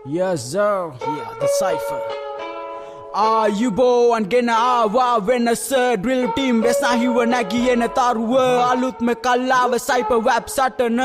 Yes sir, yeah, the cipher. ආයුබෝවන් ගෙන ආවා වෙනස ඩ්‍රිල් ටීම් වෙස්නාහිව නැගියෙන තරුව අලුත්ම කල්ලාව සයිප වැබ් සටන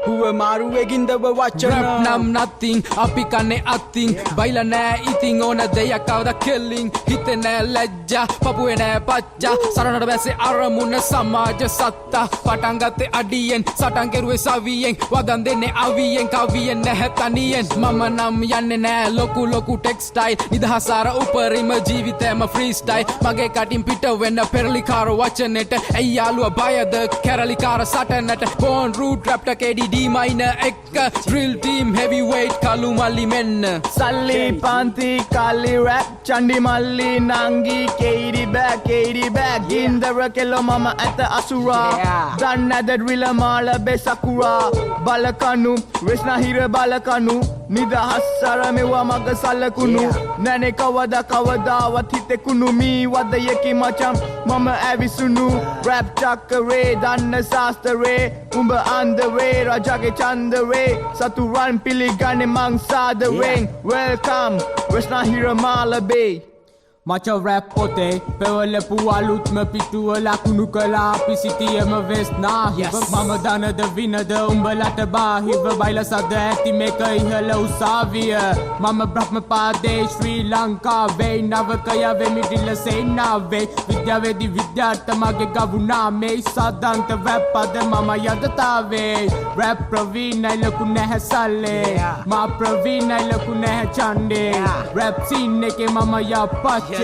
හුව මාරුවෙගින්දව වචන Rap නම් nothing අපි කන්නේ අත්තිං බයිලා නෑ ඉතින් ඕන දෙයක් කවදා කෙල්ලිං හිතේ නෑ ලැජ්ජා පපුවේ නෑ පච්චා සරණට බැස්සේ අරමුණ සමාජ සත්තා පටන් ගත්තේ අඩියෙන් සටන් කෙරුවේ සවියෙන් වදන් දෙන්නේ අවියෙන් කවියෙන් නැහැ තනියෙන් මම නම් යන්නේ නෑ ලොකු ටෙක්ස්ටයිල් නිදහසාර උපරිම ජීවිතේම ෆ්‍රීස්ටයිල් මගේ කටින් පිට වෙන්න පෙරලිකාර වචනෙට ඇයි යාළුවා බයද කැරලිකාර සටනට bone root Raptor KDD minor එක ඩ්‍රිල් ටීම් හෙවිවේට් කළු මල්ලි මෙන්න සල්ලි පන්ති කල්ලි රැප් චන්ඩි මල්ලි නංගි KD බෑග් ගින්දර කෙල්ලෝ මම ඇත අසුරා දන්නද ඩ්‍රිල මාල බෙසකුරා බලකනු වෙස්නාහිර බලකනු නිදහස් සර මෙවා මග සල්ලකුණු නැනේ කවදාවත් හිතෙකුණු මී වදයකි මචම් මම ඇවිසුණු රැප් චක්කරේ දන්න සාස්තරේ උඹ අන්දරේ රජගේ චන්දරේ සතුරන් පිළිගන්නේ මං සාදරෙන් වෙල්කම් වෙස්නාහිර මාලබේ මච රැප් පොතේ පෙවලපු අලුත්ම පිටුව ලකුණු කළා අපි සිටියම වෙස්නාහිව මම දනද විනද උඹලට බාහිව බයිලා සද ඇති මේක ඉහළ උසාවිය මම බ්‍රහ්ම පාදේ ශ්‍රී ලංකාවේ නවකය වෙමිදිල්ල සේනාවේ විද්‍යාවේදී විද්‍යාර්ථ මගේ ගවුනා මේ සාදාන්ත රැප් පද මම යදතාවේ රැප් ප්‍රවීණයි ලකු නැහැ සල්ලේ මා ප්‍රවීණයි ලකු නැහැ ඡන්දේ රැප් සීන් එකේ මම යපච්චේ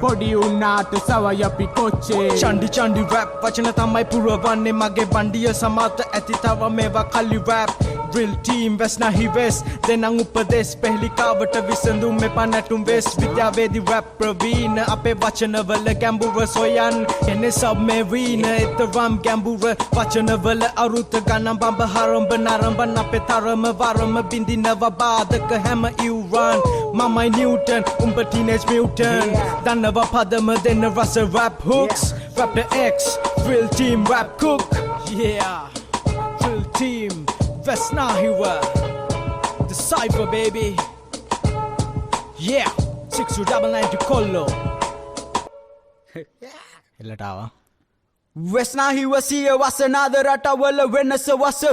පොඩි උන්නාට සවය අපි කොච්චේ චන්ඩි රැප් වචන තමයි පුරවන්නේ මගේ බණ්ඩිය සමත ඇති තව මේවා කල්ලි රැප් ඩ්‍රිල් ටීම් වෙස්නාහි වෙස් දෙනං උපදෙස් පෙහලිකාවට විසඳුම් මෙපා නැටුම් වෙස් විද්‍යාවේදී රැප් ප්‍රවීණ අපේ වචනවල ගැඹුර සොයන් එන්නේ සබ්මරීන එතරම් ගැඹුර වචනවල අරුත ගණන් බඹ හරඹ නරඹන අපේ තරම වරම බින්දිනවා බාධක හැම ඉවරන් මමයි නිව්ටන් උඹ ටීනේජ් මියුටන් දන්නවා පදම දෙන්න රස rap hooks rap the X drill team rap cook yeah drill team Vesnahiwa the cipher baby yeah 6299 to Kollo එලටාවා වෙස්නාහිව සිය වසනාද රටවල වෙනස වස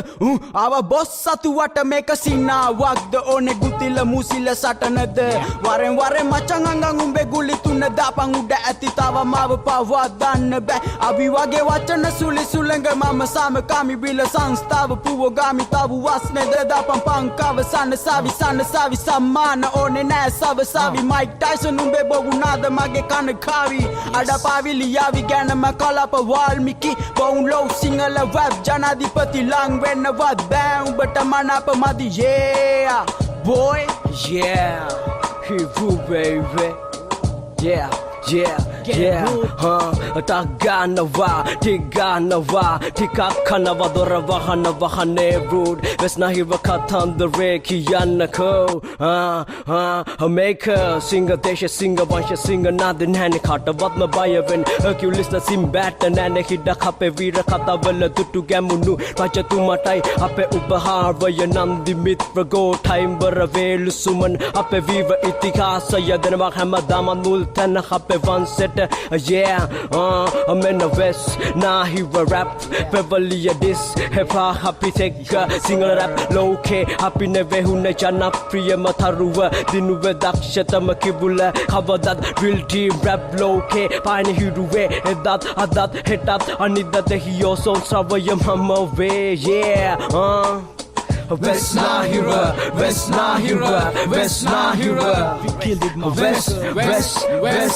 ආව බොස් සතුවට මේක සින්නාවක්ද ඕනේ ගුතිල මුසිල සටනද වරෙන් මචං අංගන් උඹේ ගුලි තුන දාපන් උඩ ඇති තව මාව පවා දාන්න බෑ අපි වගේ වචන සුලි සුලංග මම සාමකාමී බිල සංස්ථාව පුවගාමි තව වස්නේ දාපන් පංකව සන්න සම්මාන ඕනේ නෑ සවසාවි මයික් ටයිසන් උඹේ බොගුනාද මගේ කන කාවි අඩපාවිලි යාවි ගැනම කලප Mickey Bone low single rap ජනාධිපති ලං වෙන්නවත් බෑ උඹට මනාප මදි yeah boy yeah hip baby yeah taganawa tiganawa tikakanawa doravahane road Vesnahiva katandare kiyanako maker singer desha singer vansha singer nadin hane katavatma bayaven Hercules na Simbat nane hidda kape vira katawala dutu gamunu rajatumatai ape upaharvaya nandi mitra go time baravelu suman ape viva itikasa yadanwa hamadama nultan ape one set yeah I'm in the west nah he rap Beverly this hip hop happy take single rap low key happy never hunna chana priya matharuwa dinuwe dakshata makibula khabadat real team rap low key pani hiruwe edat adat hetat anidat hiyo so savaya mama we yeah Vesnahira we killed it my Vesnahira